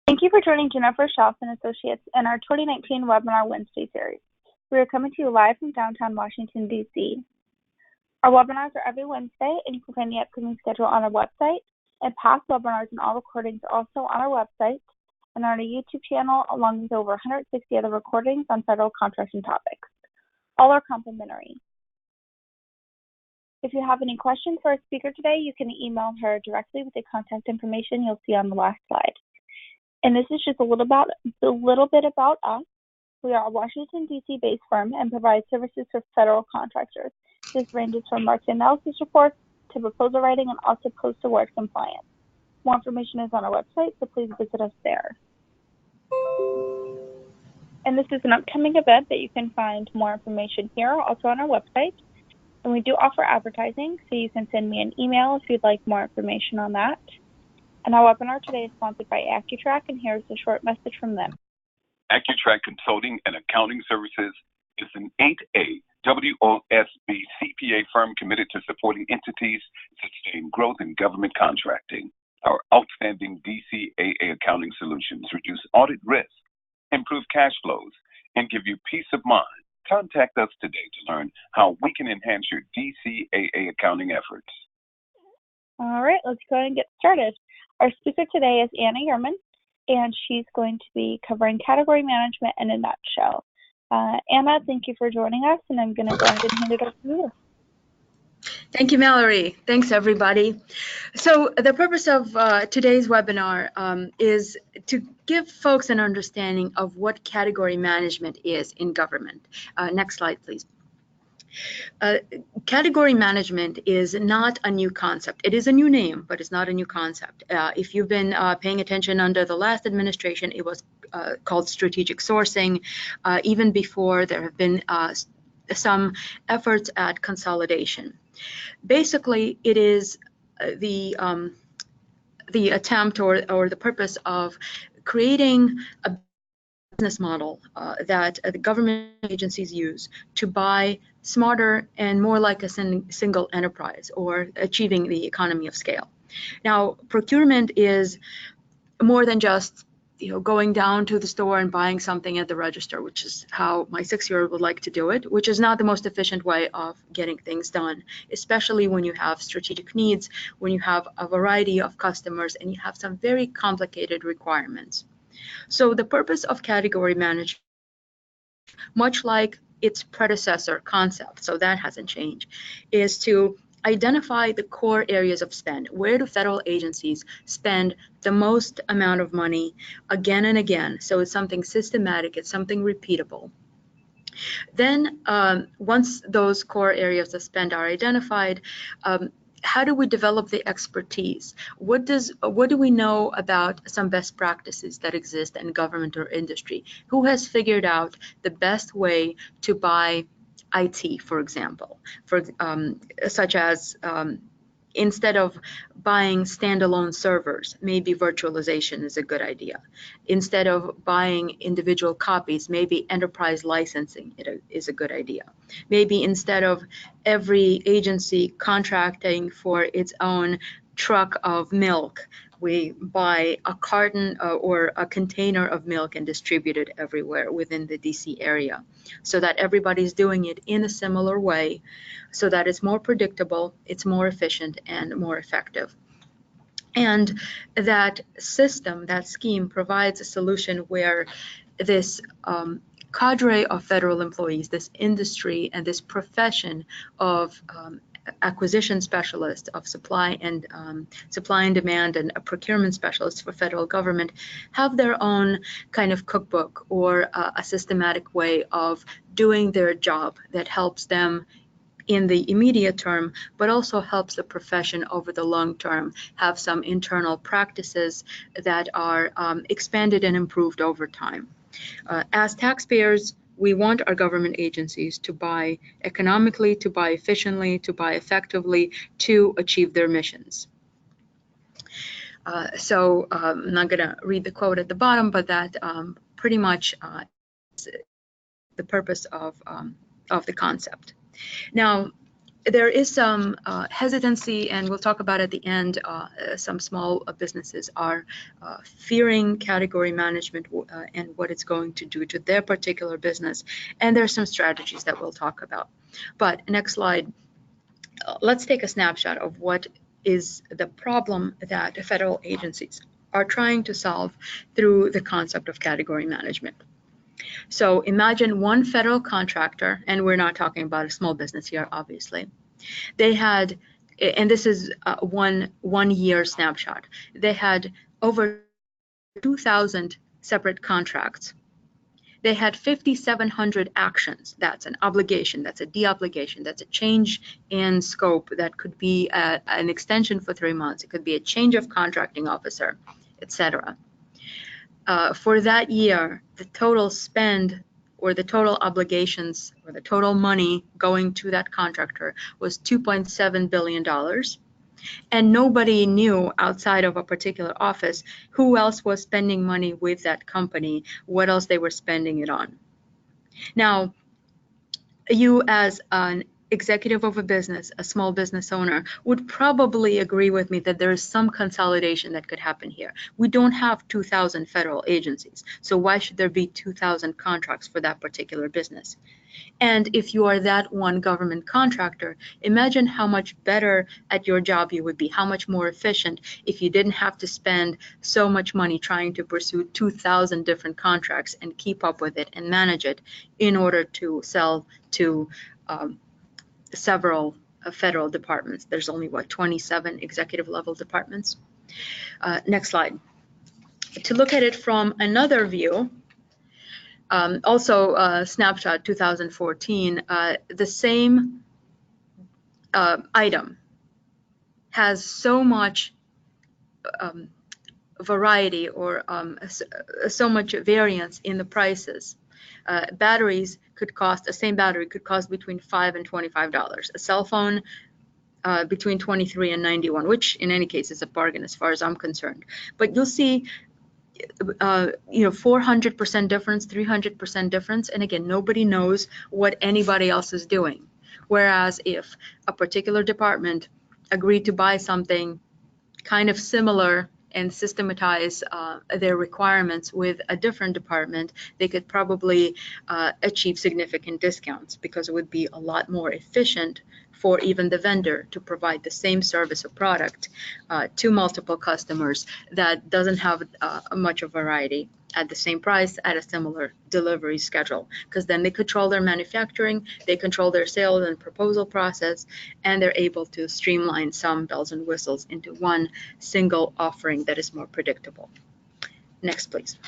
Thank you for joining Jennifer Schaaf and Associates in our 2019 Webinar Wednesday series. We are coming to you live from downtown Washington, D.C. Our webinars are every Wednesday, and you can find the upcoming schedule on our website, and past webinars and all recordings are also on our website and on our YouTube channel, along with over 160 other recordings on federal contracting topics. All are complimentary. If you have any questions for our speaker today, you can email her directly with the contact information you'll see on the last slide. And this is just a little bit about us. We are a Washington, D.C. based firm and provide services for federal contractors. This ranges from market analysis reports to proposal writing and also post-award compliance. More information is on our website, so please visit us there. And this is an upcoming event that you can find more information here, also on our website. And we do offer advertising, so you can send me an email if you'd like more information on that. And our webinar today is sponsored by AccuTrack, and here's a short message from them. AccuTrack Consulting and Accounting Services is an 8A WOSB CPA firm committed to supporting entities to sustain growth in government contracting. Our outstanding DCAA accounting solutions reduce audit risk, improve cash flows, and give you peace of mind. Contact us today to learn how we can enhance your DCAA accounting efforts. All right, let's go ahead and get started. Our speaker today is Anna Yerman, and she's going to be covering category management in a nutshell. Anna, thank you for joining us, and I'm going to go ahead and hand it over to you. Thank you, Mallory. Thanks, everybody. So the purpose of today's webinar is to give folks an understanding of what category management is in government. Next slide, please. Category management is not a new concept. It is a new name, but it's not a new concept. If you've been paying attention under the last administration, it was called strategic sourcing. Even before, there have been some efforts at consolidation. Basically, it is the attempt or the purpose of creating a business model that the government agencies use to buy smarter and more like a single enterprise, or achieving the economy of scale. Now, procurement is more than just going down to the store and buying something at the register, which is how my 6-year-old would like to do it, which is not the most efficient way of getting things done, especially when you have strategic needs, when you have a variety of customers, and you have some very complicated requirements. So the purpose of category management, much like its predecessor concept, so that hasn't changed, is to identify the core areas of spend. Where do federal agencies spend the most amount of money again and again? So it's something systematic, it's something repeatable. Then once those core areas of spend are identified, how do we develop the expertise? What do we know about some best practices that exist in government or industry? Who has figured out the best way to buy IT, for example, such as instead of buying standalone servers, maybe virtualization is a good idea. Instead of buying individual copies, maybe enterprise licensing is a good idea. Maybe instead of every agency contracting for its own truck of milk, we buy a carton or a container of milk and distribute it everywhere within the DC area, so that everybody's doing it in a similar way, so that it's more predictable, it's more efficient, and more effective. And that system, that scheme, provides a solution where this cadre of federal employees, this industry and this profession of acquisition specialist, of supply and demand, and a procurement specialist for federal government, have their own kind of cookbook or a systematic way of doing their job that helps them in the immediate term, but also helps the profession over the long term have some internal practices that are expanded and improved over time. As taxpayers, we want our government agencies to buy economically, to buy efficiently, to buy effectively, to achieve their missions. So I'm not going to read the quote at the bottom, but that pretty much is the purpose of the concept. Now, there is some hesitancy, and we'll talk about at the end. Some small businesses are fearing category management and what it's going to do to their particular business, and there's some strategies that we'll talk about. But next slide. Let's take a snapshot of what is the problem that federal agencies are trying to solve through the concept of category management. So imagine one federal contractor, and we're not talking about a small business here, obviously. They had, and this is one year snapshot, they had over 2,000 separate contracts. They had 5,700 actions. That's an obligation, that's a de-obligation, that's a change in scope, that could be an extension for 3 months, it could be a change of contracting officer, etc. For that year, the total spend or the total obligations or the total money going to that contractor was $2.7 billion. And nobody knew outside of a particular office who else was spending money with that company, what else they were spending it on. Now, you as an executive of a business, a small business owner, would probably agree with me that there is some consolidation that could happen here. We don't have 2,000 federal agencies, so why should there be 2,000 contracts for that particular business? And if you are that one government contractor, imagine how much better at your job you would be, how much more efficient if you didn't have to spend so much money trying to pursue 2,000 different contracts and keep up with it and manage it in order to sell to several federal departments. There's only, what, 27 executive level departments? Next slide. To look at it from another view, also snapshot 2014, the same item has so much variety or so much variance in the prices. Batteries could cost, a same battery could cost between $5 and $25. A cell phone between $23 and $91, which in any case is a bargain as far as I'm concerned. But you'll see 400% difference, 300% difference, and again, nobody knows what anybody else is doing. Whereas if a particular department agreed to buy something kind of similar and systematize their requirements with a different department, they could probably achieve significant discounts because it would be a lot more efficient for even the vendor to provide the same service or product to multiple customers that doesn't have much of variety at the same price at a similar delivery schedule, because then they control their manufacturing, they control their sales and proposal process, and they're able to streamline some bells and whistles into one single offering that is more predictable. Next, please.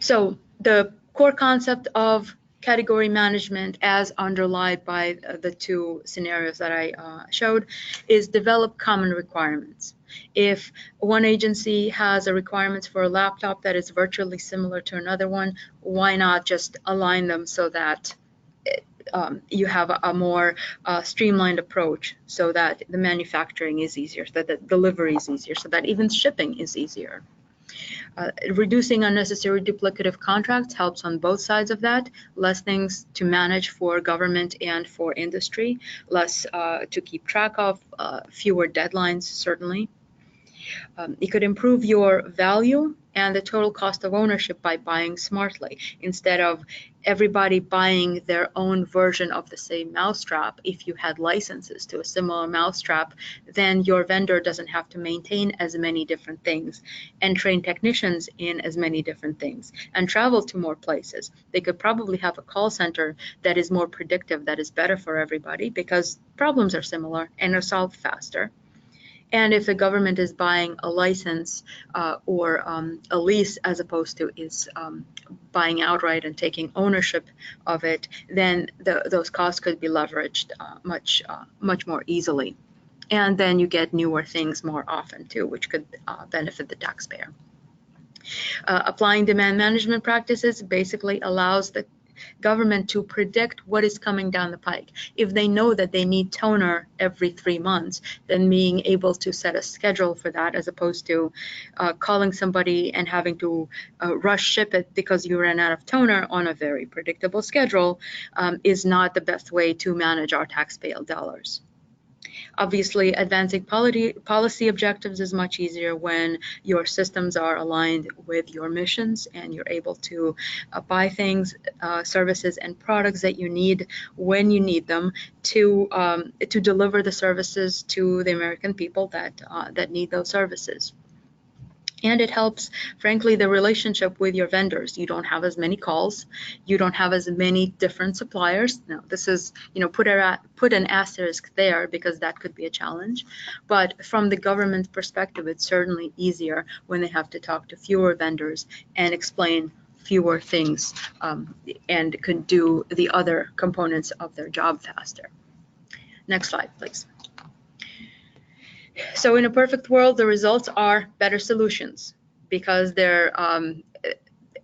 So the core concept of category management, as underlined by the two scenarios that I showed, is develop common requirements. If one agency has a requirements for a laptop that is virtually similar to another one, why not just align them so that you have a more streamlined approach, so that the manufacturing is easier, so that the delivery is easier, so that even shipping is easier. Reducing unnecessary duplicative contracts helps on both sides of that. Less things to manage for government and for industry, less to keep track of, fewer deadlines, certainly. It could improve your value and the total cost of ownership by buying smartly. Instead of everybody buying their own version of the same mousetrap, if you had licenses to a similar mousetrap, then your vendor doesn't have to maintain as many different things and train technicians in as many different things and travel to more places. They could probably have a call center that is more predictive, that is better for everybody because problems are similar and are solved faster. And if the government is buying a license or a lease as opposed to is buying outright and taking ownership of it, then those costs could be leveraged much more easily. And then you get newer things more often too, which could benefit the taxpayer. Applying demand management practices basically allows the government to predict what is coming down the pike. If they know that they need toner every 3 months, then being able to set a schedule for that, as opposed to calling somebody and having to rush ship it because you ran out of toner on a very predictable schedule, is not the best way to manage our taxpayer dollars. Obviously, advancing policy objectives is much easier when your systems are aligned with your missions and you're able to buy things, services, and products that you need when you need them to deliver the services to the American people that need those services. And it helps, frankly, the relationship with your vendors. You don't have as many calls. You don't have as many different suppliers. Now, this is, put an asterisk there because that could be a challenge. But from the government perspective, it's certainly easier when they have to talk to fewer vendors and explain fewer things and could do the other components of their job faster. Next slide, please. So in a perfect world, the results are better solutions because they're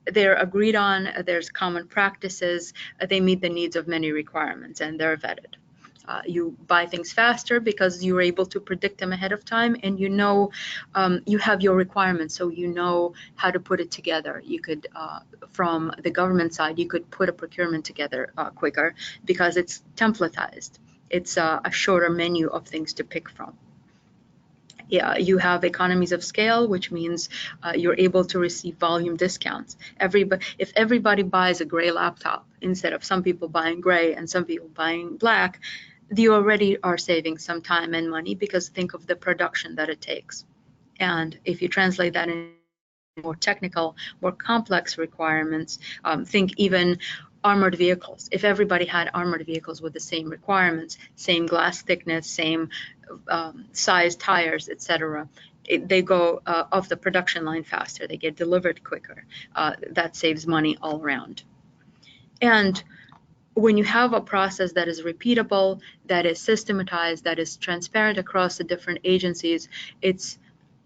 agreed on, there's common practices, they meet the needs of many requirements, and they're vetted. You buy things faster because you're able to predict them ahead of time, and you have your requirements, so you know how to put it together. You could, from the government side, you could put a procurement together quicker because it's templatized. It's a shorter menu of things to pick from. Yeah, you have economies of scale, which means you're able to receive volume discounts. If everybody buys a gray laptop instead of some people buying gray and some people buying black, you already are saving some time and money, because think of the production that it takes. And if you translate that in more technical, more complex requirements, think even armored vehicles. If everybody had armored vehicles with the same requirements, same glass thickness, same size tires, etc., they go off the production line faster. They get delivered quicker. That saves money all around. And when you have a process that is repeatable, that is systematized, that is transparent across the different agencies, it's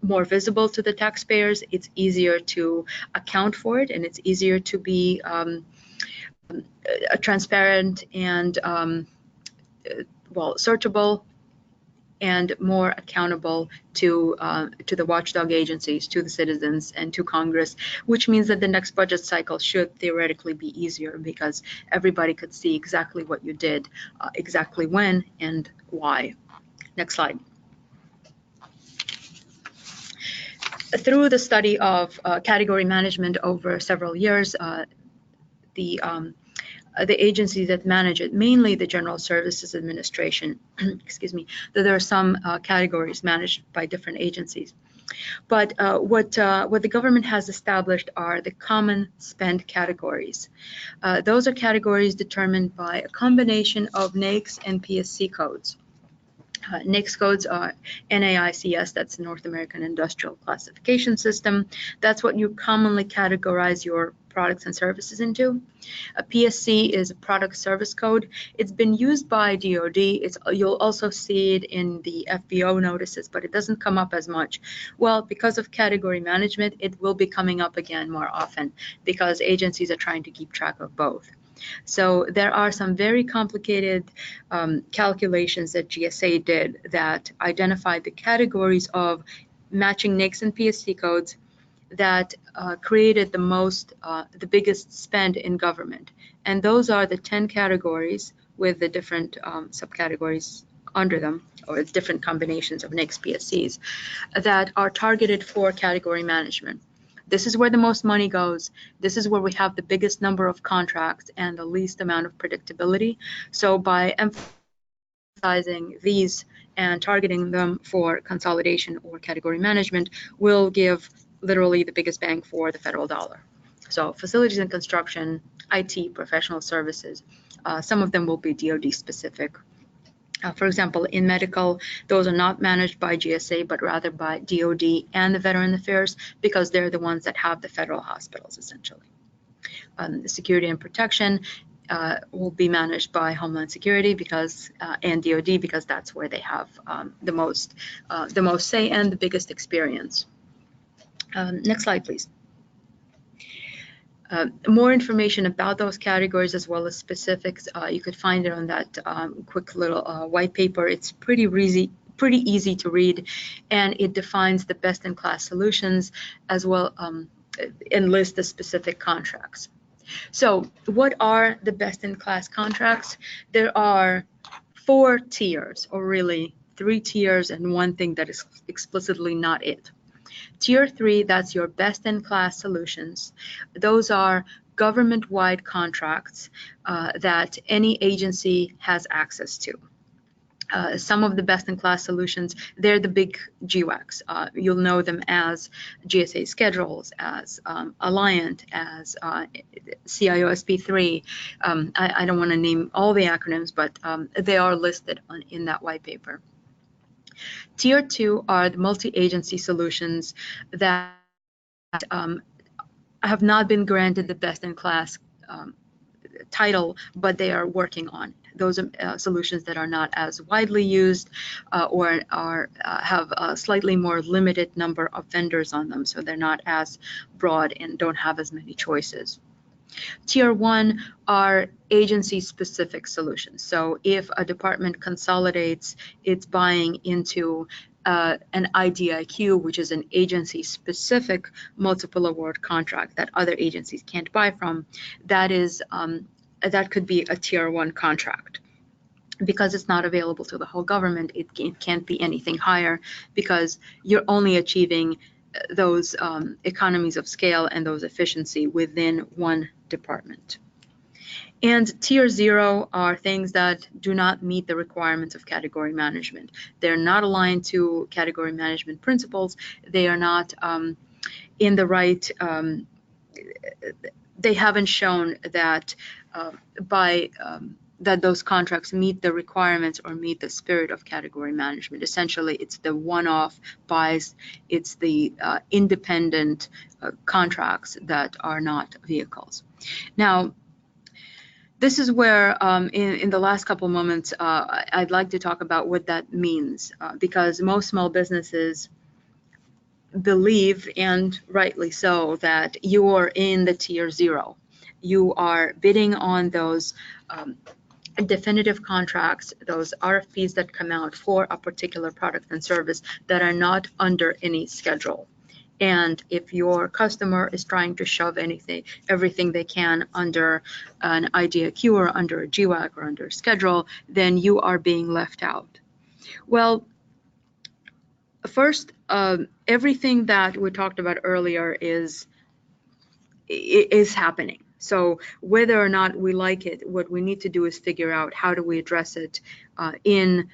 more visible to the taxpayers, it's easier to account for it, and it's easier to be transparent and searchable and more accountable to the watchdog agencies, to the citizens, and to Congress, which means that the next budget cycle should theoretically be easier because everybody could see exactly what you did, exactly when and why. Next slide. Through the study of category management over several years, the agencies that manage it, mainly the General Services Administration, excuse me, that there are some categories managed by different agencies. But what the government has established are the common spend categories. Those are categories determined by a combination of NAICS and PSC codes. NAICS codes are NAICS, that's North American Industrial Classification System. That's what you commonly categorize your products and services into. A PSC is a product service code. It's been used by DoD. You'll also see it in the FBO notices, but it doesn't come up as much. Well, because of category management, it will be coming up again more often because agencies are trying to keep track of both. So there are some very complicated calculations that GSA did that identified the categories of matching NAICS and PSC codes that created the biggest spend in government. And those are the 10 categories with the different subcategories under them, or different combinations of NAICS PSCs that are targeted for category management. This is where the most money goes. This is where we have the biggest number of contracts and the least amount of predictability. So by emphasizing these and targeting them for consolidation or category management will give literally the biggest bang for the federal dollar. So facilities and construction, IT, professional services, some of them will be DoD specific. For example, in medical, those are not managed by GSA, but rather by DoD and the Veteran Affairs, because they're the ones that have the federal hospitals, essentially. Security and protection will be managed by Homeland Security and DoD, because that's where they have the most say and the biggest experience. Next slide, please. More information about those categories as well as specifics, you could find it on that quick little white paper. It's pretty easy to read, and it defines the best-in-class solutions as well, and lists the specific contracts. So what are the best-in-class contracts? There are 4 tiers, or really 3 tiers and one thing that is explicitly not it. Tier 3, that's your best-in-class solutions. Those are government-wide contracts that any agency has access to. Some of the best-in-class solutions, they're the big GWACs. You'll know them as GSA schedules, as Alliant, as CIOSP3. I don't want to name all the acronyms, but they are listed in that white paper. Tier 2 are the multi-agency solutions that have not been granted the best-in-class title, but they are working on it. Those are solutions that are not as widely used or have a slightly more limited number of vendors on them, so they're not as broad and don't have as many choices. Tier 1 are agency-specific solutions. So if a department consolidates its buying into an IDIQ, which is an agency-specific multiple award contract that other agencies can't buy from, that could be a Tier 1 contract. Because it's not available to the whole government, it can't be anything higher, because you're only achieving those economies of scale and those efficiency within one department. And Tier 0 are things that do not meet the requirements of category management. They're not aligned to category management principles. They are not in the right, they haven't shown that that those contracts meet the requirements or meet the spirit of category management. Essentially, it's the one-off buys, it's the independent contracts that are not vehicles. Now, this is where, in the last couple moments, I'd like to talk about what that means, because most small businesses believe, and rightly so, that you're in the Tier 0. You are bidding on those definitive contracts, those RFPs that come out for a particular product and service that are not under any schedule. And if your customer is trying to shove everything they can under an IDIQ or under a GWAC or under a schedule, then you are being left out. Well, first, everything that we talked about earlier is happening. So whether or not we like it, what we need to do is figure out how do we address it in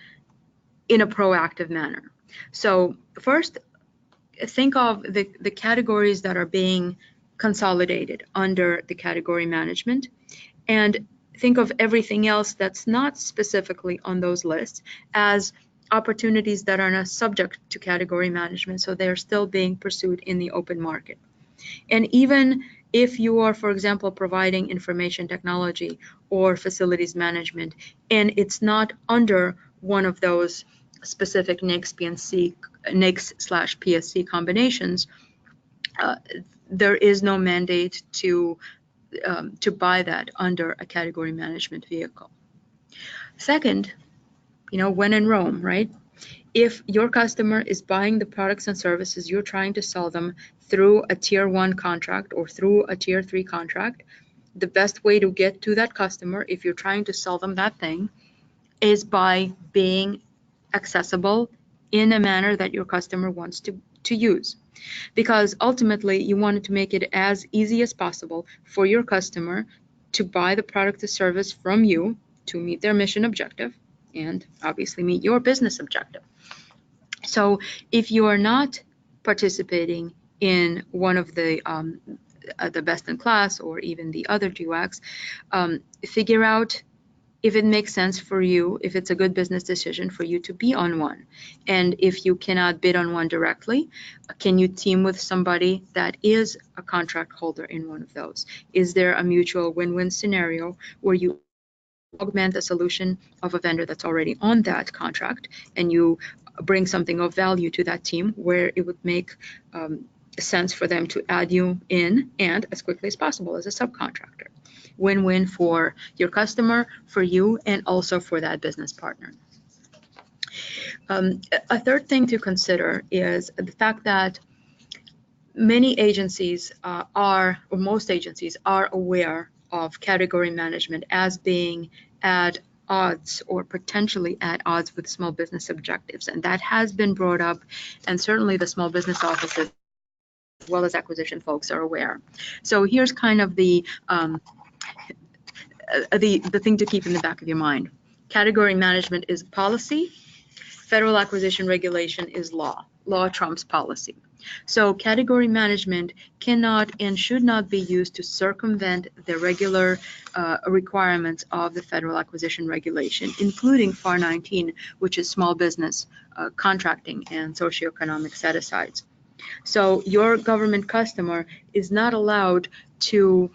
a proactive manner. So first, think of the categories that are being consolidated under the category management, and think of everything else that's not specifically on those lists as opportunities that are not subject to category management, so they're still being pursued in the open market. And even if you are, for example, providing information technology or facilities management, and it's not under one of those specific NAICS/PSC combinations, there is no mandate to buy that under a category management vehicle. Second, when in Rome, right? If your customer is buying the products and services you're trying to sell them through a Tier 1 contract or through a Tier 3 contract, the best way to get to that customer, if you're trying to sell them that thing, is by being accessible in a manner that your customer wants to use. Because ultimately, you want to make it as easy as possible for your customer to buy the product or service from you to meet their mission objective and obviously meet your business objective. So if you are not participating in one of the best in class or even the other GWACs, figure out if it makes sense for you, if it's a good business decision for you to be on one. And if you cannot bid on one directly, can you team with somebody that is a contract holder in one of those? Is there a mutual win-win scenario where you augment the solution of a vendor that's already on that contract and you bring something of value to that team where it would make sense for them to add you in and as quickly as possible as a subcontractor. Win-win for your customer, for you, and also for that business partner. A third thing to consider is the fact that many agencies or most agencies are aware of category management as being at odds or potentially at odds with small business objectives. And that has been brought up, and certainly the small business offices as well as acquisition folks are aware. So here's kind of the thing to keep in the back of your mind. Category management is policy. Federal acquisition regulation is law. Law trumps policy. So category management cannot and should not be used to circumvent the regular requirements of the federal acquisition regulation, including FAR 19, which is small business contracting and socioeconomic set-asides. So your government customer is not allowed to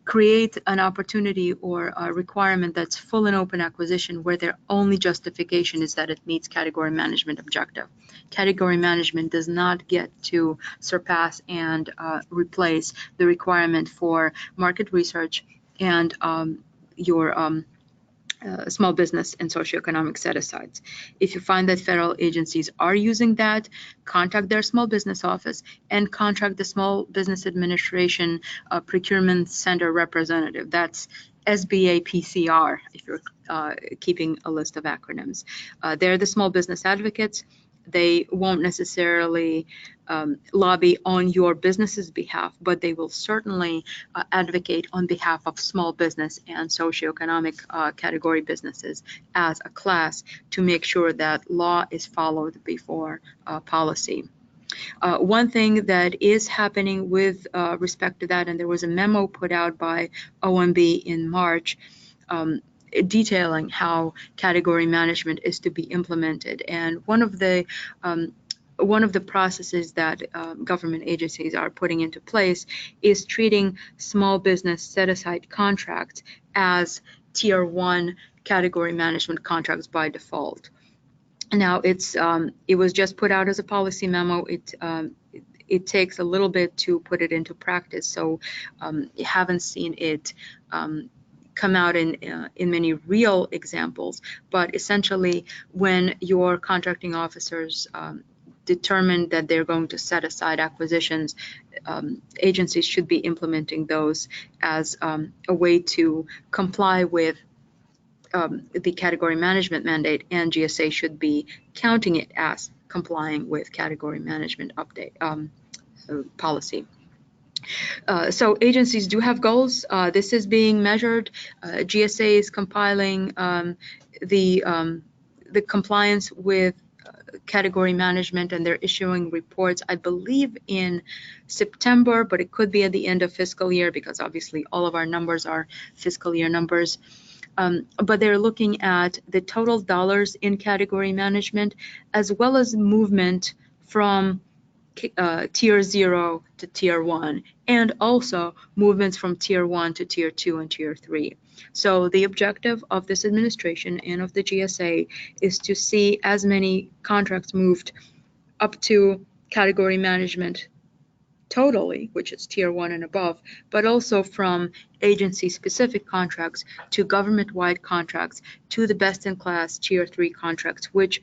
create an opportunity or a requirement that's full and open acquisition where their only justification is that it meets category management objective. Category management does not get to surpass and replace the requirement for market research and your small business and socioeconomic set-asides. If you find that federal agencies are using that, contact their small business office and contract the Small Business Administration Procurement Center representative. That's SBA PCR, if you're keeping a list of acronyms. They're the small business advocates. They won't necessarily lobby on your business's behalf, but they will certainly advocate on behalf of small business and socioeconomic category businesses as a class to make sure that law is followed before policy. One thing that is happening with respect to that, and there was a memo put out by OMB in March, detailing how category management is to be implemented. And one of the processes that government agencies are putting into place is treating small business set-aside contracts as Tier 1 category management contracts by default. Now, it was just put out as a policy memo. It takes a little bit to put it into practice, so you haven't seen it come out in many real examples, but essentially when your contracting officers determine that they're going to set aside acquisitions, agencies should be implementing those as a way to comply with the category management mandate, and GSA should be counting it as complying with category management update policy. So agencies do have goals. This is being measured. GSA is compiling the compliance with category management, and they're issuing reports, I believe, in September, but it could be at the end of fiscal year because obviously all of our numbers are fiscal year numbers. But they're looking at the total dollars in category management as well as movement from Tier 0 to Tier 1, and also movements from Tier 1 to Tier 2 and Tier 3. So the objective of this administration and of the GSA is to see as many contracts moved up to category management totally, which is Tier 1 and above, but also from agency-specific contracts to government-wide contracts to the best-in-class Tier 3 contracts, which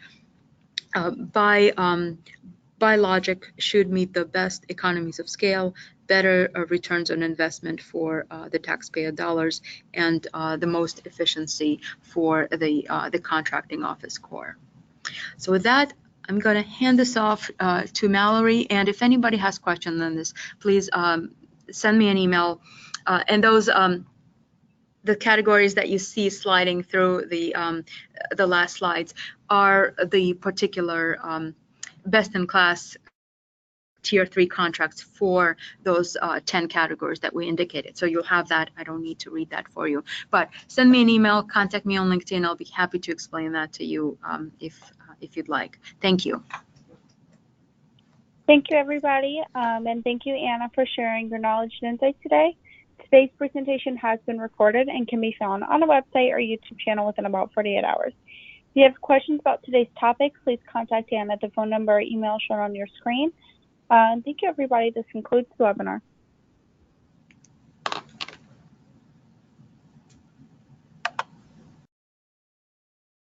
by logic should meet the best economies of scale, better returns on investment for the taxpayer dollars, and the most efficiency for the contracting office core. So with that, I'm going to hand this off to Mallory, and if anybody has questions on this, please send me an email. And those the categories that you see sliding through the last slides are the particular best-in-class Tier 3 contracts for those 10 categories that we indicated. So you'll have that. I don't need to read that for you. But send me an email, contact me on LinkedIn. I'll be happy to explain that to you if you'd like. Thank you. Thank you, everybody. And thank you, Anna, for sharing your knowledge and insights today. Today's presentation has been recorded and can be found on the website or YouTube channel within about 48 hours. If you have questions about today's topic, please contact Anna at the phone number or email shown on your screen. Thank you, everybody. This concludes the webinar.